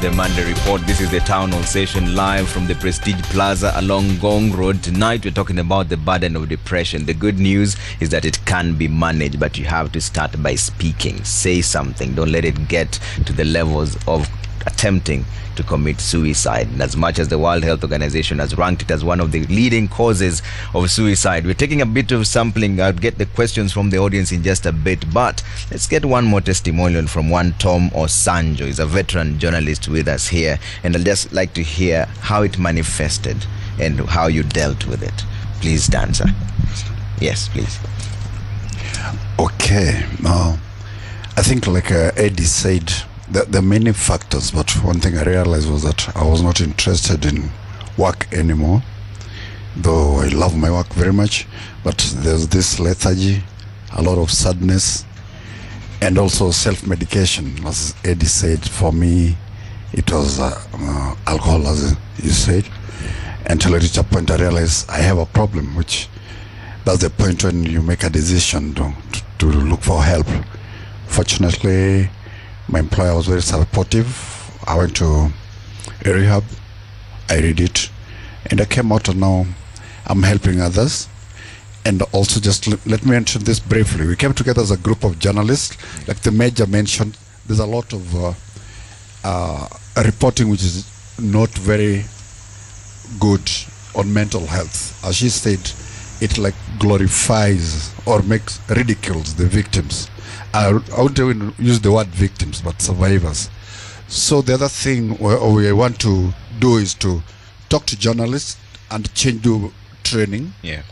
the Monday Report. This is the town hall session live from the Prestige Plaza along Gong Road. Tonight we're talking about the burden of depression. The good news is that it can be managed, but you have to start by speaking. Say something. Don't let it get to the levels of attempting to commit suicide. And as much as the World Health Organization has ranked it as one of the leading causes of suicide, we're taking a bit of sampling. I'll get the questions from the audience in just a bit, but let's get one more testimonial from one Tom Osanjo. He's a veteran journalist with us here, and I'd just like to hear how it manifested and how you dealt with it. Please, Dan, sir. Yes, please. Okay. I think like Eddie said, there are many factors, but one thing I realized was that I was not interested in work anymore, though I love my work very much. But there's this lethargy, a lot of sadness, and also self-medication. As Eddie said, for me, it was alcohol, as you said, until I reached a point I realized I have a problem, which that's the point when you make a decision to look for help. Fortunately, my employer was very supportive. I went to a rehab, I read it, and I came out, and now I'm helping others. And also, just let me mention this briefly. We came together as a group of journalists. Like the Major mentioned, there's a lot of reporting which is not very good on mental health. As she said, it like glorifies or makes ridicules the victims. I wouldn't even use the word victims, but survivors. So the other thing we want to do is to talk to journalists and change the training. Yeah.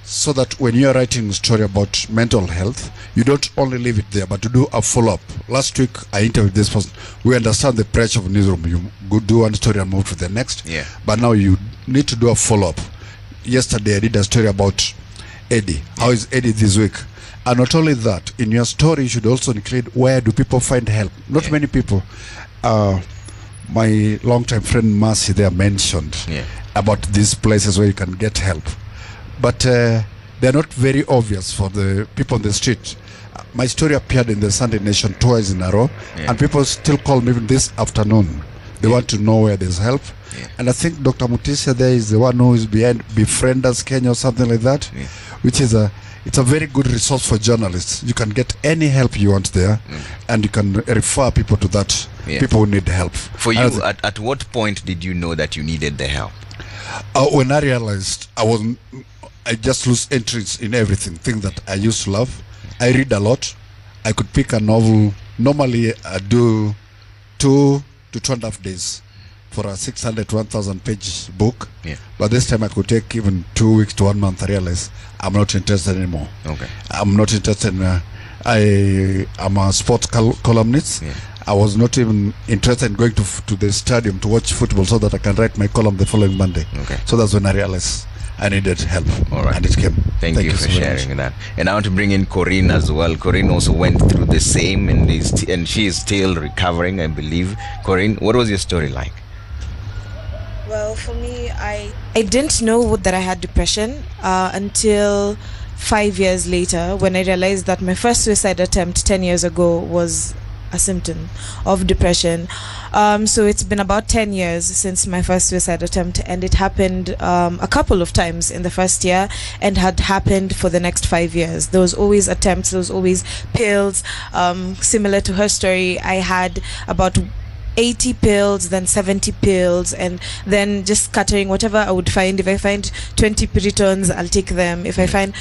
So that when you're writing a story about mental health, you don't only leave it there, but to do a follow-up. Last week, I interviewed this person. We understand the pressure of newsroom. You go do one story and move to the next. Yeah. But now you need to do a follow-up. Yesterday, I did a story about Eddie. How is Eddie this week? And not only that, in your story, you should also include where do people find help. Not many people. My longtime friend Mercy there mentioned about these places where you can get help. But they're not very obvious for the people on the street. My story appeared in the Sunday Nation twice in a row, and people still call me even this afternoon. They want to know where there's help. And I think Dr. Mutisia there is the one who is behind Befriend Us Kenya or something like that, which is it's a very good resource for journalists. You can get any help you want there, and you can refer people to that, people who need help. For you, at what point did you know that you needed the help? When I realized I just lose interest in everything, things that I used to love. I read a lot. I could pick a novel. Normally, I do 2 to 2.5 days for a 600 to 1,000 page book. But this time I could take even 2 weeks to 1 month. I realized I'm not interested anymore. Okay. I'm not interested in I'm a sports columnist. I was not even interested in going to the stadium to watch football so that I can write my column the following Monday. Okay. So that's when I realized I needed help. All right. And it came. Thank you for sharing that. And I want to bring in Corinne as well. Corinne also went through the same, and she is still recovering, I believe. Corinne, what was your story like? Well, for me, I didn't know that I had depression until 5 years later, when I realized that my first suicide attempt 10 years ago was a symptom of depression. So it's been about 10 years since my first suicide attempt, and it happened a couple of times in the first year and had happened for the next 5 years. There was always attempts, there was always pills. Similar to her story, I had about 80 pills, then 70 pills, and then just scattering whatever I would find. If I find 20 Piritons, I'll take them. If I find,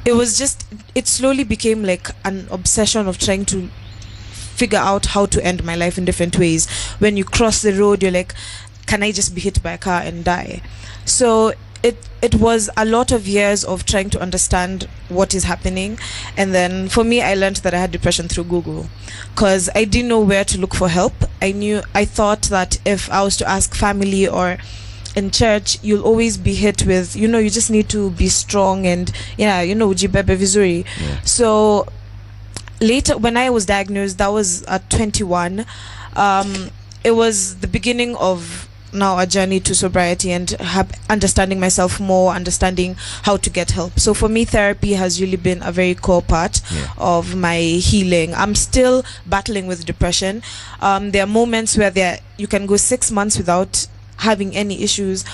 it slowly became like an obsession of trying to figure out how to end my life in different ways. When you cross the road, you're like, can I just be hit by a car and die? So it was a lot of years of trying to understand what is happening. And then for me, I learned that I had depression through Google, because I didn't know where to look for help. I thought that if I was to ask family or in church, you'll always be hit with, you just need to be strong and jibebe vizuri. So later, when I was diagnosed, that was at 21. It was the beginning of now a journey to sobriety and understanding myself more, understanding how to get help. So for me, therapy has really been a very core part of my healing. I'm still battling with depression. There are moments where you can go 6 months without having any issues,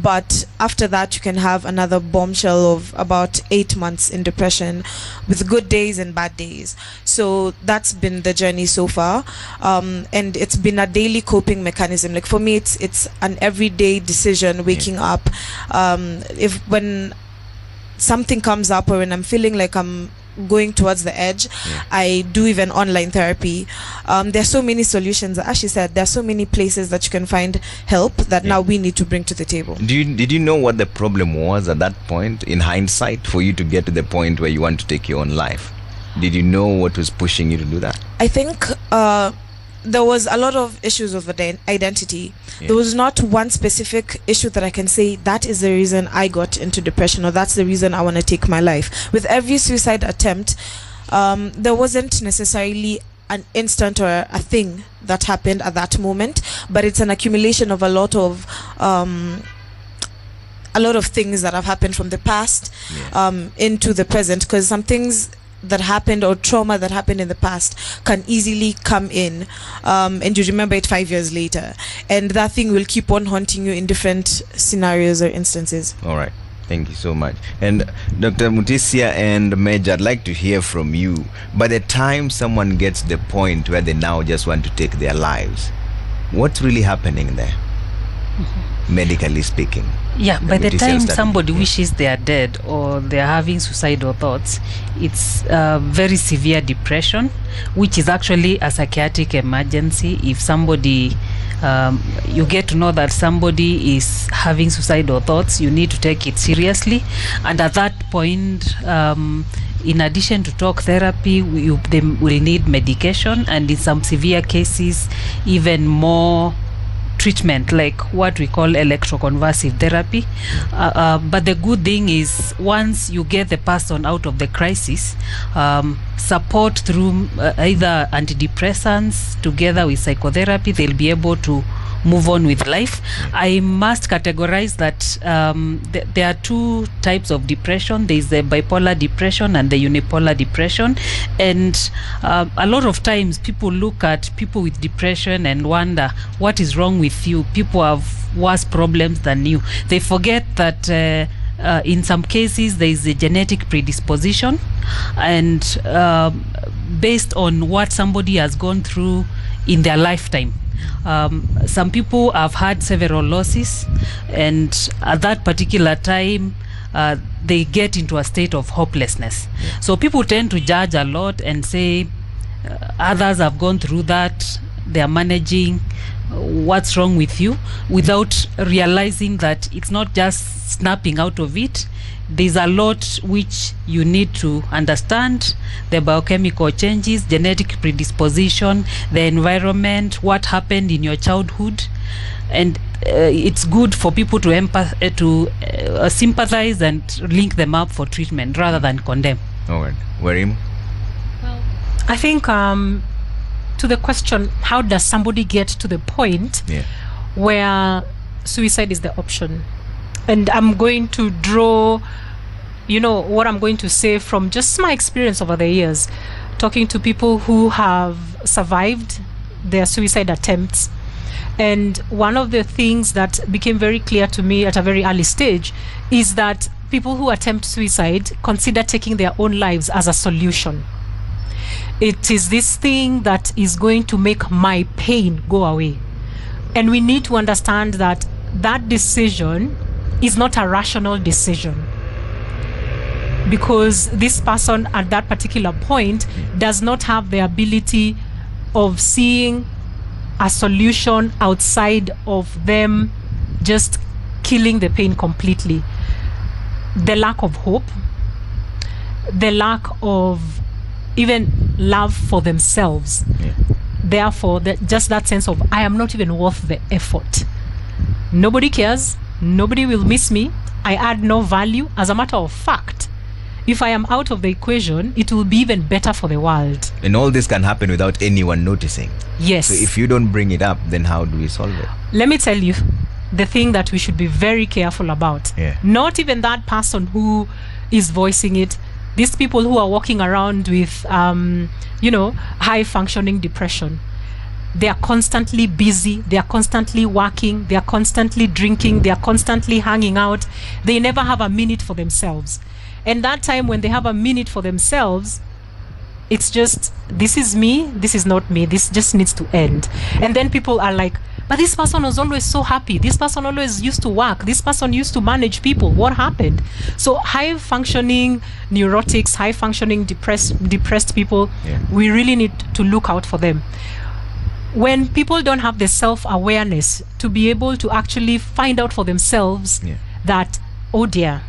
but after that you can have another bombshell of about 8 months in depression, with good days and bad days. So that's been the journey so far, and it's been a daily coping mechanism. Like for me, it's an everyday decision, waking up. If when something comes up, or when I'm feeling like I'm going towards the edge, I do even online therapy. There's so many solutions. As she said, there's so many places that you can find help that now we need to bring to the table. Did you know what the problem was at that point, in hindsight, for you to get to the point where you want to take your own life? Did you know what was pushing you to do that? I think there was a lot of issues of identity. There was not one specific issue that I can say that is the reason I got into depression, or that's the reason I want to take my life. With every suicide attempt, there wasn't necessarily an instant or a thing that happened at that moment, but it's an accumulation of a lot of things that have happened from the past into the present, because some things that happened, or trauma that happened in the past, can easily come in, and you remember it 5 years later, and that thing will keep on haunting you in different scenarios or instances. All right, thank you so much. And Dr. Mutisia and Major, I'd like to hear from you. By the time someone gets to the point where they now just want to take their lives, what's really happening there, medically speaking? By the time somebody wishes they are dead, or they are having suicidal thoughts, it's very severe depression, which is actually a psychiatric emergency. If somebody, you get to know that somebody is having suicidal thoughts, you need to take it seriously. And at that point, in addition to talk therapy, they will need medication, and in some severe cases, even more treatment, like what we call electroconvulsive therapy. But the good thing is, once you get the person out of the crisis, support through either antidepressants together with psychotherapy, they'll be able to move on with life. I must categorize that there are two types of depression. There is the bipolar depression and the unipolar depression, and a lot of times people look at people with depression and wonder what is wrong with you. People have worse problems than you. They forget that in some cases there is a genetic predisposition, and based on what somebody has gone through in their lifetime. Some people have had several losses, and at that particular time they get into a state of hopelessness. So people tend to judge a lot and say others have gone through that, they are managing, what's wrong with you, without realizing that it's not just snapping out of it. There's a lot which you need to understand: the biochemical changes, genetic predisposition, the environment, what happened in your childhood. And it's good for people to sympathize and link them up for treatment rather than condemn. All right. Warim? Well, I think to the question, how does somebody get to the point where suicide is the option? And I'm going to draw, what I'm going to say from just my experience over the years, talking to people who have survived their suicide attempts. And one of the things that became very clear to me at a very early stage is that people who attempt suicide consider taking their own lives as a solution. It is this thing that is going to make my pain go away. And we need to understand that that decision is not a rational decision, because this person at that particular point does not have the ability of seeing a solution outside of them just killing the pain completely. The lack of hope, the lack of even love for themselves, therefore just that sense of I am not even worth the effort. Nobody cares. Nobody will miss me. I add no value. As a matter of fact, if I am out of the equation, it will be even better for the world. And all this can happen without anyone noticing. Yes. So if you don't bring it up, then how do we solve it? Let me tell you, the thing that we should be very careful about. Yeah. Not even that person who is voicing it. These people who are walking around with, high functioning depression. They are constantly busy. They are constantly working. They are constantly drinking. They are constantly hanging out. They never have a minute for themselves. And that time when they have a minute for themselves, it's just, this is me, this is not me, this just needs to end. And then people are like, but this person was always so happy, this person always used to work, this person used to manage people, what happened? So high functioning neurotics, high functioning depressed people, we really need to look out for them. When people don't have the self-awareness to be able to actually find out for themselves that, oh dear,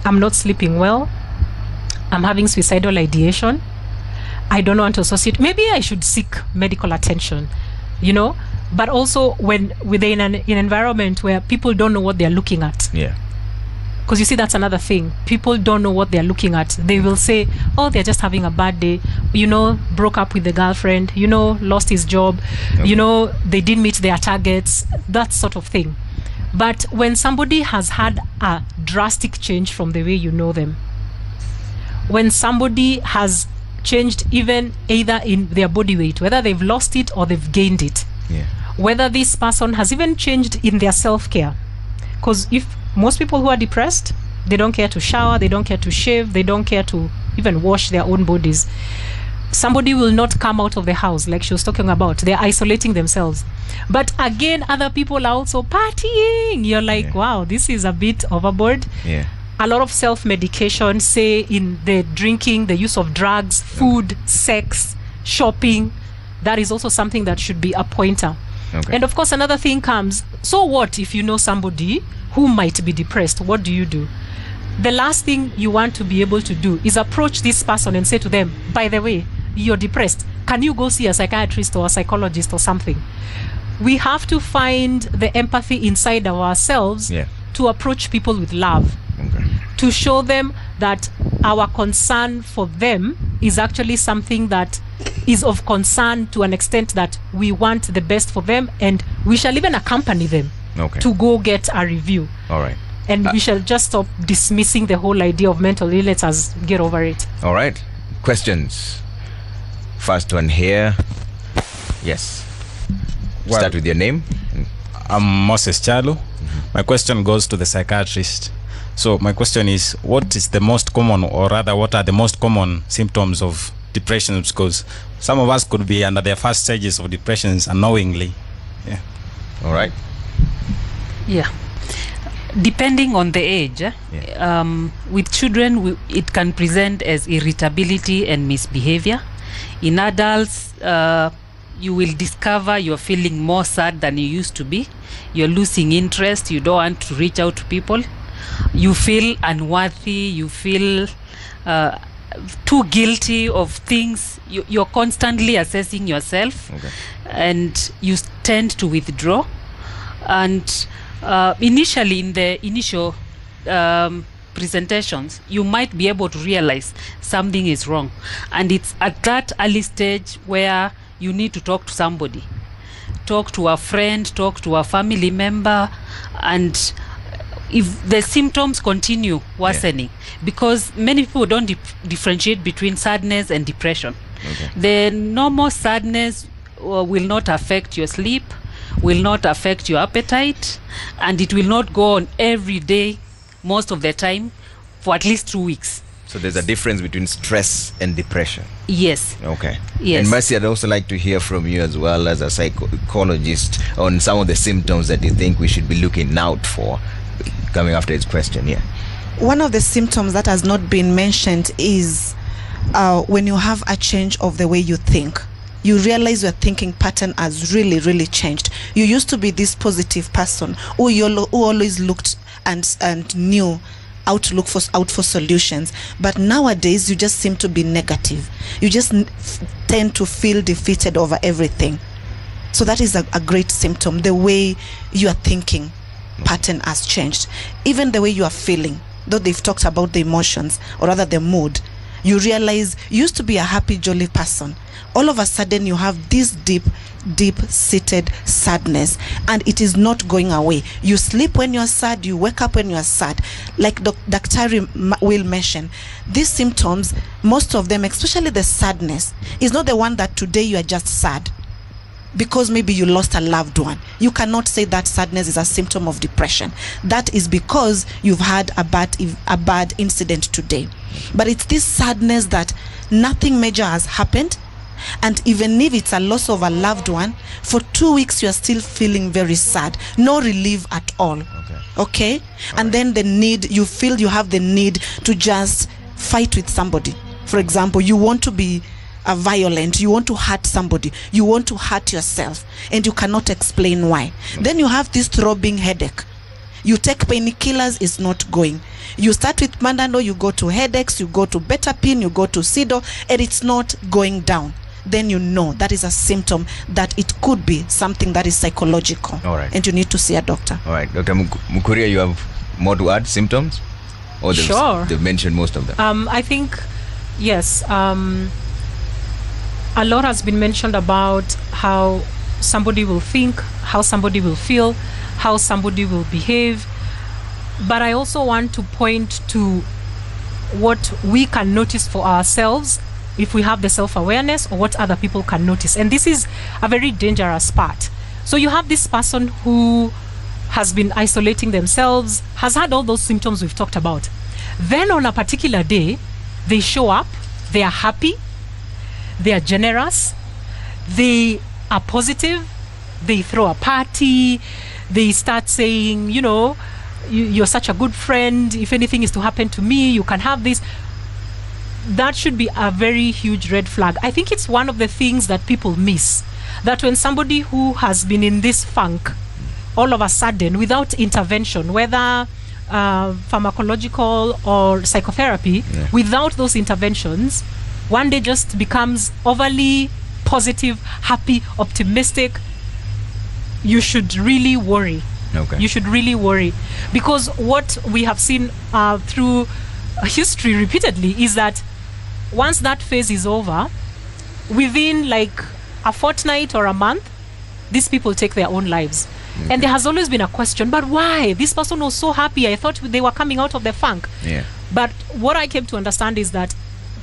I'm not sleeping well, I'm having suicidal ideation, I don't want to associate, maybe I should seek medical attention, but also when within an environment where people don't know what they're looking at. Because you see, that's another thing. People don't know what they're looking at. They will say, oh, they're just having a bad day, broke up with the girlfriend, lost his job, they didn't meet their targets, that sort of thing. But when somebody has had a drastic change from the way you know them, when somebody has changed even either in their body weight, whether they've lost it or they've gained it, whether this person has even changed in their self-care. Because if most people who are depressed, they don't care to shower, they don't care to shave, they don't care to even wash their own bodies. Somebody will not come out of the house, like she was talking about. They're isolating themselves. But again, other people are also partying. You're like, wow, this is a bit overboard. A lot of self-medication, say in the drinking, the use of drugs, food, sex, shopping. That is also something that should be a pointer. And of course, another thing comes, so what if you know somebody who might be depressed? What do you do? The last thing you want to be able to do is approach this person and say to them, by the way, you're depressed. Can you go see a psychiatrist or a psychologist or something? We have to find the empathy inside of ourselves to approach people with love, to show them that our concern for them is actually something that is of concern to an extent that we want the best for them, and we shall even accompany them to go get a review. All right. And we shall just stop dismissing the whole idea of mental illness as get over it. All right. Questions? First one here. Yes. Well, start with your name. I'm Moses Chalu. My question goes to the psychiatrist. So my question is, what is the most common, or rather what are the most common symptoms of depression? Because some of us could be under their first stages of depressions unknowingly. All right. Depending on the age, with children, it can present as irritability and misbehavior. In adults, you will discover you're feeling more sad than you used to be. You're losing interest. You don't want to reach out to people. You feel unworthy. You feel too guilty of things. You're constantly assessing yourself, and you tend to withdraw. And initially, in the initial presentations, you might be able to realize something is wrong, and it's at that early stage where you need to talk to somebody, talk to a friend, talk to a family member. And if the symptoms continue worsening, because many people don't differentiate between sadness and depression. The normal sadness will not affect your sleep, will not affect your appetite, and it will not go on every day, most of the time, for at least 2 weeks. So there's a difference between stress and depression. Yes. Okay. Yes. And Mercy, I'd also like to hear from you as well as a psychologist on some of the symptoms that you think we should be looking out for, coming after his question. One of the symptoms that has not been mentioned is when you have a change of the way you think. You realize your thinking pattern has really, really changed. You used to be this positive person who always looked and knew how to look out for solutions, but nowadays you just seem to be negative. You just tend to feel defeated over everything. So that is a great symptom. The way you are thinking pattern has changed. Even the way you are feeling, though they've talked about the emotions, or rather the mood, you realize you used to be a happy, jolly person. All of a sudden you have this deep-seated sadness, and it is not going away. You sleep when you're sad, you wake up when you're sad. Like Dr. Will mention, these symptoms, most of them, especially the sadness, is not the one that today you are just sad because maybe you lost a loved one. You cannot say that sadness is a symptom of depression. That is because you've had a bad incident today. But it's this sadness that nothing major has happened, and even if it's a loss of a loved one, for 2 weeks you are still feeling very sad, no relief at all. Okay? And then you feel you have the need to just fight with somebody. For example, you want to be violent, you want to hurt somebody, you want to hurt yourself, and you cannot explain why. Then you have this throbbing headache. You take painkillers, it's not going. You start with Mandano, you go to headaches, you go to Betapin, you go to Sido, and it's not going down. Then you know that is a symptom that it could be something that is psychological. All right. And you need to see a doctor. All right. Dr. Mukuria, you have more to add? Symptoms? Or Sure. They've mentioned most of them. I think, yes, a lot has been mentioned about how somebody will think, how somebody will feel, how somebody will behave. But I also want to point to what we can notice for ourselves if we have the self-awareness, or what other people can notice. And this is a very dangerous part. So you have this person who has been isolating themselves, has had all those symptoms we've talked about. Then on a particular day, they show up, they are happy, they are generous, they are positive, they throw a party, they start saying, you know, you're such a good friend, if anything is to happen to me, you can have this. That should be a very huge red flag. I think it's one of the things that people miss, that when somebody who has been in this funk, all of a sudden, without intervention, whether pharmacological or psychotherapy, without those interventions, one day just becomes overly positive, happy, optimistic, you should really worry. You should really worry. Because what we have seen through history repeatedly is that once that phase is over, within like a fortnight or a month, these people take their own lives. And there has always been a question, but why? This person was so happy. I thought they were coming out of the funk. But what I came to understand is that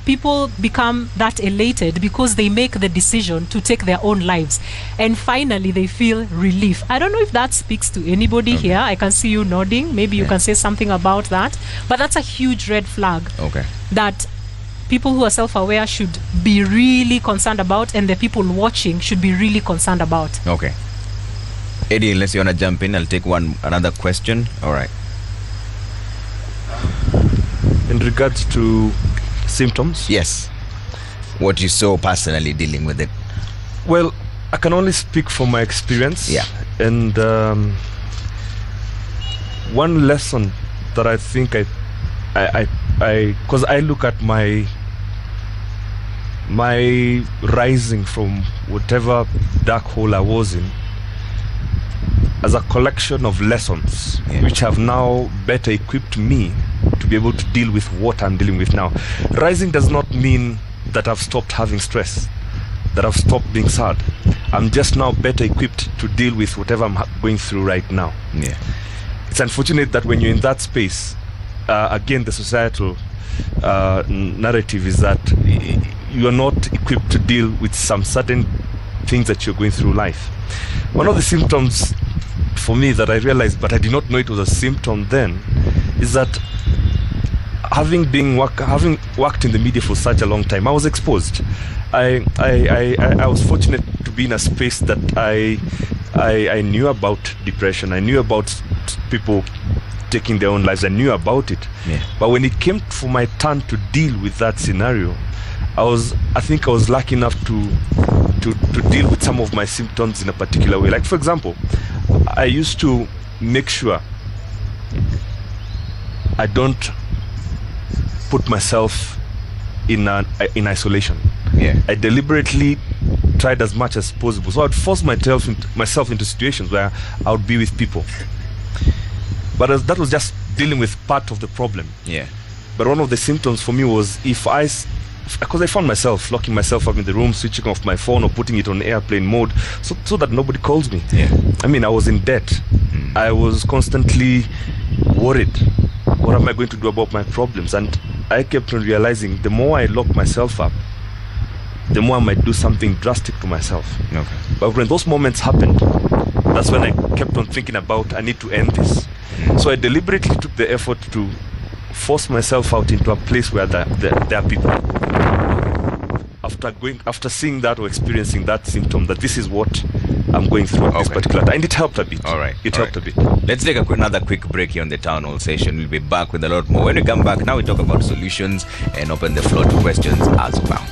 people become that elated because they make the decision to take their own lives, and finally they feel relief. I don't know if that speaks to anybody here. I can see you nodding. Maybe you can say something about that. But that's a huge red flag that people who are self-aware should be really concerned about, and the people watching should be really concerned about. Eddie, unless you want to jump in, I'll take another question. All right. In regards to symptoms? Yes. What you saw personally dealing with it? Well, I can only speak from my experience. And one lesson that I think because I look at my rising from whatever dark hole I was in as a collection of lessons which have now better equipped me to be able to deal with what I'm dealing with now. Rising does not mean that I've stopped having stress, that I've stopped being sad. I'm just now better equipped to deal with whatever I'm going through right now. It's unfortunate that when you're in that space, again, the societal narrative is that you are not equipped to deal with some certain things that you're going through life. One of the symptoms for me that I realized, but I did not know it was a symptom then, is that having worked in the media for such a long time, I was exposed. I was fortunate to be in a space that I knew about depression. I knew about people taking their own lives. I knew about it. But when it came for my turn to deal with that scenario, I think I was lucky enough to deal with some of my symptoms in a particular way. Like, for example, I used to make sure I don't put myself in isolation. I deliberately tried as much as possible. So I'd force myself into situations where I would be with people. But that was just dealing with part of the problem. But one of the symptoms for me was because I found myself locking myself up in the room, switching off my phone or putting it on airplane mode so that nobody calls me. I mean, I was in debt. I was constantly worried. What am I going to do about my problems? And I kept on realizing the more I lock myself up, the more I might do something drastic to myself. But when those moments happened, that's when I kept on thinking about, I need to end this. So I deliberately took the effort to force myself out into a place where there are people. After seeing that or experiencing that symptom, that this is what I'm going through at this particular time, and it helped a bit. It helped a bit. Let's take another quick break here on the town hall session. We'll be back with a lot more. When we come back, now we talk about solutions and open the floor to questions as well.